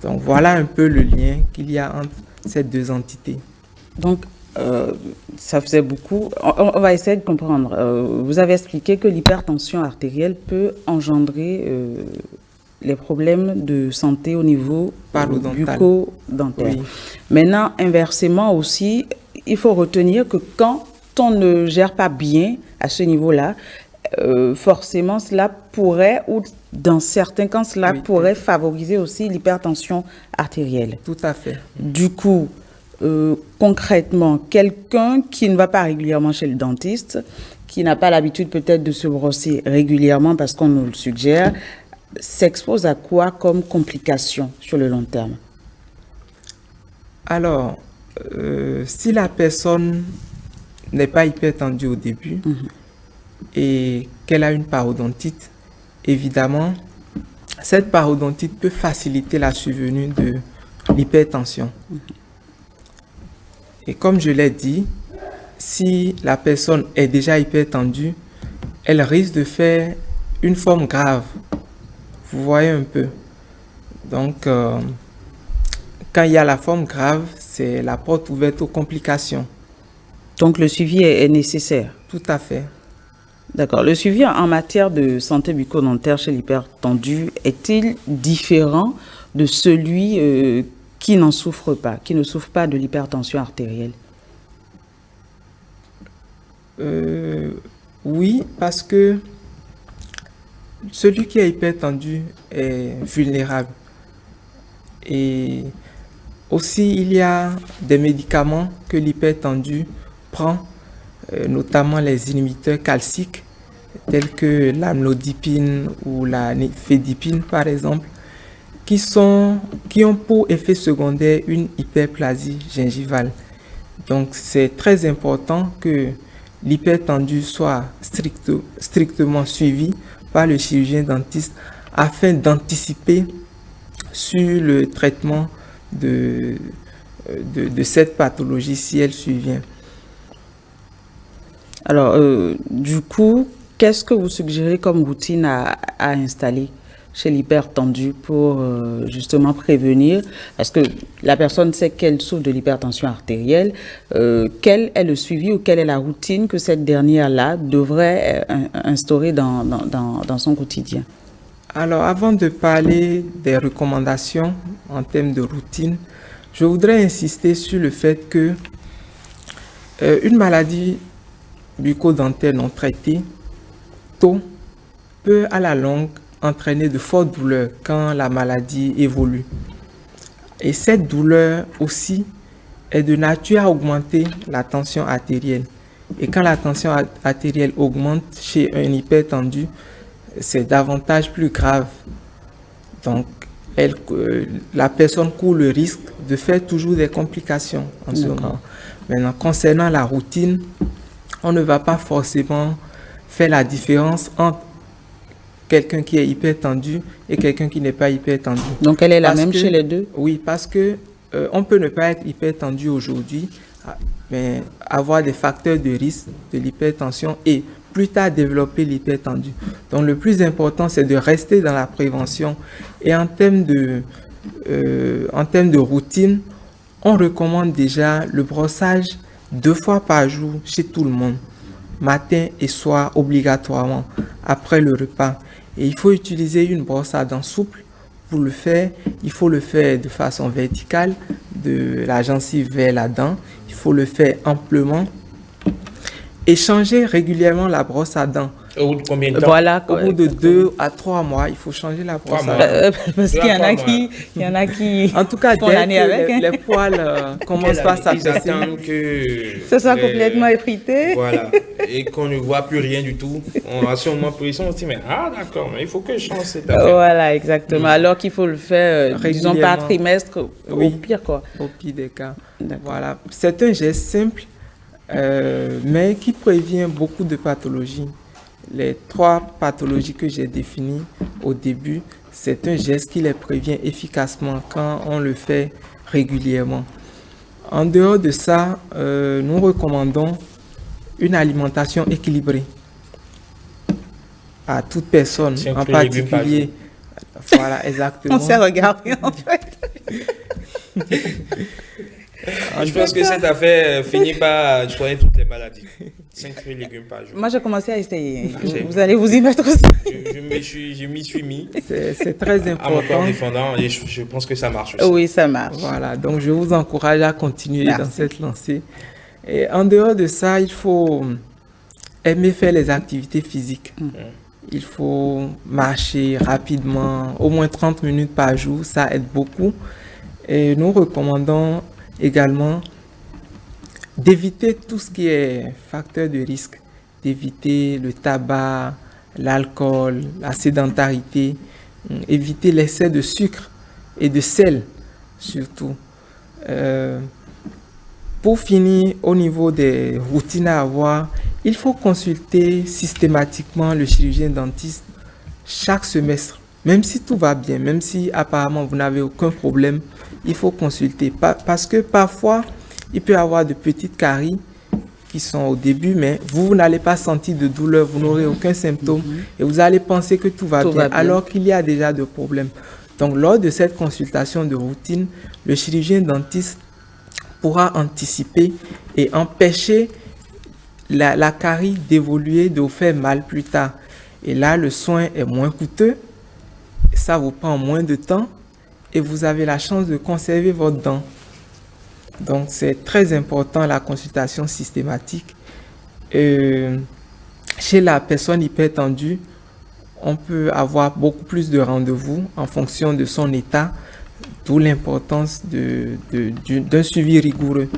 Donc voilà un peu le lien qu'il y a entre ces deux entités. Donc, ça faisait beaucoup. On va essayer de comprendre. Vous avez expliqué que l'hypertension artérielle peut engendrer les problèmes de santé au niveau bucco-dentaire. Oui. Maintenant, inversement aussi, il faut retenir que quand on ne gère pas bien à ce niveau-là, forcément, cela pourrait, ou dans certains cas, cela pourrait favoriser aussi l'hypertension artérielle. Tout à fait. Du coup, concrètement, quelqu'un qui ne va pas régulièrement chez le dentiste, qui n'a pas l'habitude peut-être de se brosser régulièrement parce qu'on nous le suggère, s'expose à quoi comme complications sur le long terme? Alors, si la personne n'est pas hypertendue au début et qu'elle a une parodontite, évidemment, cette parodontite peut faciliter la survenue de l'hypertension. Et comme je l'ai dit, si la personne est déjà hypertendue, elle risque de faire une forme grave. Vous voyez un peu. Donc, quand il y a la forme grave, c'est la porte ouverte aux complications. Donc, le suivi est nécessaire. Tout à fait. D'accord. Le suivi en matière de santé bucco-dentaire chez l'hypertendu est-il différent de celui qui n'en souffre pas, qui ne souffre pas de l'hypertension artérielle? Oui, parce que celui qui est hypertendu est vulnérable. Et aussi, il y a des médicaments que l'hypertendu prend, notamment les inhibiteurs calciques, tels que l'amlodipine ou la nifedipine, par exemple, qui ont pour effet secondaire une hyperplasie gingivale. Donc, c'est très important que l'hypertendu soit strictement suivi par le chirurgien dentiste afin d'anticiper sur le traitement de cette pathologie si elle survient. Alors, du coup, qu'est-ce que vous suggérez comme routine à installer chez l'hypertendu pour justement prévenir, parce que la personne sait qu'elle souffre de l'hypertension artérielle, quel est le suivi ou quelle est la routine que cette dernière-là devrait instaurer dans son quotidien? Alors, avant de parler des recommandations en termes de routine, je voudrais insister sur le fait que une maladie bucco-dentaire non traitée tôt peut à la longue entraîner de fortes douleurs quand la maladie évolue. Et cette douleur aussi est de nature à augmenter la tension artérielle. Et quand la tension artérielle augmente chez un hypertendu, c'est davantage plus grave. Donc, la personne court le risque de faire toujours des complications en ce moment. Maintenant, concernant la routine, on ne va pas forcément faire la différence entre quelqu'un qui est hypertendu et quelqu'un qui n'est pas hypertendu. Donc, elle est la même chez les deux? Oui, parce que on peut ne pas être hypertendu aujourd'hui, mais avoir des facteurs de risque de l'hypertension et plus tard développer l'hypertendu. Donc, le plus important, c'est de rester dans la prévention. Et en termes de routine, on recommande déjà le brossage 2 fois par jour chez tout le monde, matin et soir obligatoirement, après le repas. Et il faut utiliser une brosse à dents souple. Pour le faire, il faut le faire de façon verticale, de la gencive vers la dent. Il faut le faire amplement. Et changer régulièrement la brosse à dents. Au bout de combien de temps? Voilà, au bout de 2 à 3 mois, il faut changer la brosse à dents. Parce qu'il y en a qui en tout cas, dès que les poils commencent pas à s'affaisser, ça soit complètement effrité. Voilà. Et qu'on ne voit plus rien du tout. On a sûrement l'impression aussi, mais d'accord, mais il faut que je change cette affaire. Voilà, exactement. Alors qu'il faut le faire, disons, par trimestre, au pire, quoi. Au pire des cas. Voilà. C'est un geste simple, mais qui prévient beaucoup de pathologies. Les 3 pathologies que j'ai définies au début, c'est un geste qui les prévient efficacement quand on le fait régulièrement. En dehors de ça, nous recommandons une alimentation équilibrée à toute personne, en particulier. Voilà, exactement. On s'est regardé en fait. Je pense que cette affaire finit par soigner toutes les maladies. 5 fruits et légumes par jour. Moi, j'ai commencé à essayer. Vous allez vous y mettre aussi. Je m'y suis mis. C'est très À mon corps important. défendant et je pense que ça marche aussi. Oui, ça marche. Voilà, donc je vous encourage à continuer Merci. dans cette lancée. Et en dehors de ça, il faut aimer faire les activités physiques. Il faut marcher rapidement, au moins 30 minutes par jour, ça aide beaucoup. Et nous recommandons également d'éviter tout ce qui est facteur de risque, d'éviter le tabac, l'alcool, la sédentarité, éviter l'excès de sucre et de sel surtout. Pour finir, au niveau des routines à avoir, il faut consulter systématiquement le chirurgien dentiste chaque semestre. Même si tout va bien, même si apparemment vous n'avez aucun problème, il faut consulter. Parce que parfois, il peut y avoir de petites caries qui sont au début, mais vous n'allez pas sentir de douleur, vous n'aurez aucun symptôme et vous allez penser que tout va bien, alors qu'il y a déjà des problèmes. Donc, lors de cette consultation de routine, le chirurgien dentiste pourra anticiper et empêcher la carie d'évoluer, de vous faire mal plus tard. Et là, le soin est moins coûteux, ça vous prend moins de temps et vous avez la chance de conserver votre dent. Donc, c'est très important la consultation systématique. Chez la personne hypertendue, on peut avoir beaucoup plus de rendez-vous en fonction de son état, d'où l'importance d'un suivi rigoureux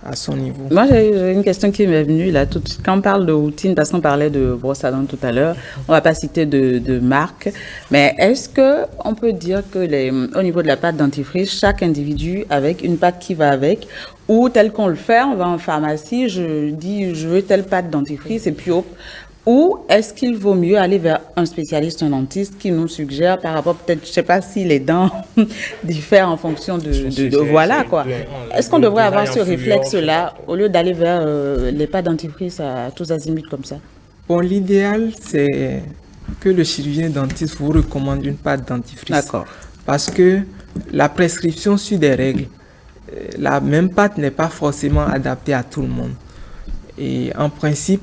à son niveau. Moi, j'ai une question qui m'est venue là tout de suite. Quand on parle de routine, parce qu'on parlait de brosse à dents tout à l'heure, on va pas citer de marque, mais est-ce que on peut dire que au niveau de la pâte dentifrice, chaque individu avec une pâte qui va avec, ou tel qu'on le fait, on va en pharmacie, je dis je veux telle pâte dentifrice et puis hop. Ou est-ce qu'il vaut mieux aller vers un spécialiste, un dentiste qui nous suggère par rapport, peut-être, je sais pas si les dents diffèrent en fonction voilà quoi. Est-ce qu'on devrait avoir ce réflexe-là au lieu d'aller vers les pâtes dentifrices à tous azimuts comme ça? Bon, l'idéal, c'est que le chirurgien dentiste vous recommande une pâte dentifrice. D'accord. Parce que la prescription suit des règles. La même pâte n'est pas forcément adaptée à tout le monde. Et en principe,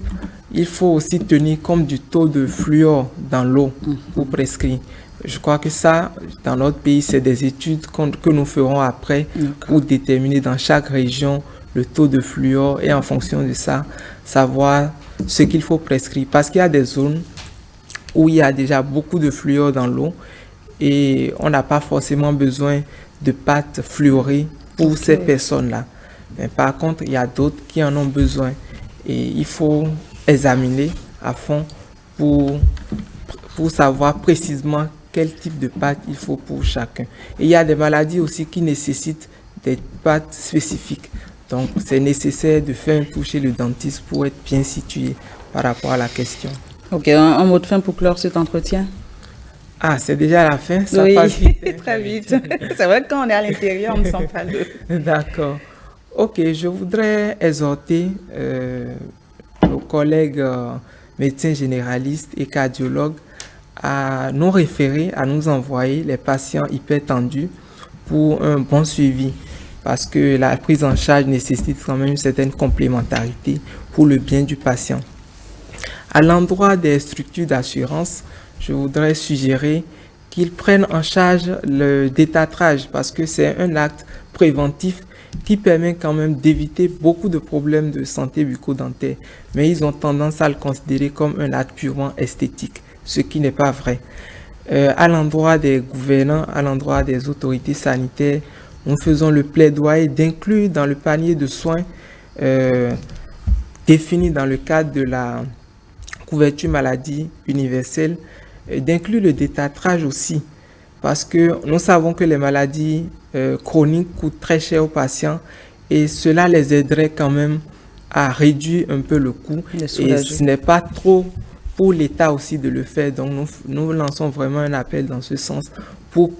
il faut aussi tenir compte du taux de fluor dans l'eau pour prescrire. Je crois que ça, dans notre pays, c'est des études que nous ferons après pour déterminer dans chaque région le taux de fluor et en fonction de ça, savoir ce qu'il faut prescrire. Parce qu'il y a des zones où il y a déjà beaucoup de fluor dans l'eau et on n'a pas forcément besoin de pâtes fluorées pour ces personnes-là. Mais par contre, il y a d'autres qui en ont besoin. Et il faut examiner à fond pour savoir précisément quel type de pâte il faut pour chacun. Et il y a des maladies aussi qui nécessitent des pâtes spécifiques. Donc, c'est nécessaire de faire un tour chez le dentiste pour être bien situé par rapport à la question. Ok, un mot de fin pour clore cet entretien? Ah, c'est déjà la fin? Ça oui, passe vite. très vite. C'est vrai que quand on est à l'intérieur, on ne sent pas le... D'accord. Ok, je voudrais exhorter nos collègues médecins généralistes et cardiologues à nous référer, à nous envoyer les patients hypertendus pour un bon suivi parce que la prise en charge nécessite quand même une certaine complémentarité pour le bien du patient. À l'endroit des structures d'assurance, je voudrais suggérer qu'ils prennent en charge le détartrage parce que c'est un acte préventif qui permet quand même d'éviter beaucoup de problèmes de santé bucco-dentaire. Mais ils ont tendance à le considérer comme un acte purement esthétique, ce qui n'est pas vrai. À l'endroit des gouvernants, à l'endroit des autorités sanitaires, nous faisons le plaidoyer d'inclure dans le panier de soins défini dans le cadre de la couverture maladie universelle, d'inclure le détartrage aussi. Parce que nous savons que les maladies chroniques coûtent très cher aux patients et cela les aiderait quand même à réduire un peu le coût. Et ce n'est pas trop pour l'État aussi de le faire. Donc nous lançons vraiment un appel dans ce sens pour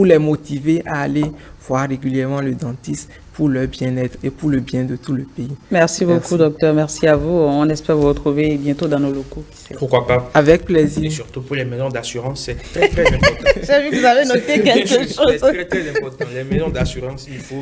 les motiver à aller voir régulièrement le dentiste pour leur bien-être et pour le bien de tout le pays. Merci beaucoup, docteur. Merci à vous. On espère vous retrouver bientôt dans nos locaux. Pourquoi pas? Avec plaisir. Et surtout pour les maisons d'assurance, c'est très, très important. J'ai vu que vous avez noté quelque chose. C'est très, très important. Les maisons d'assurance, il faut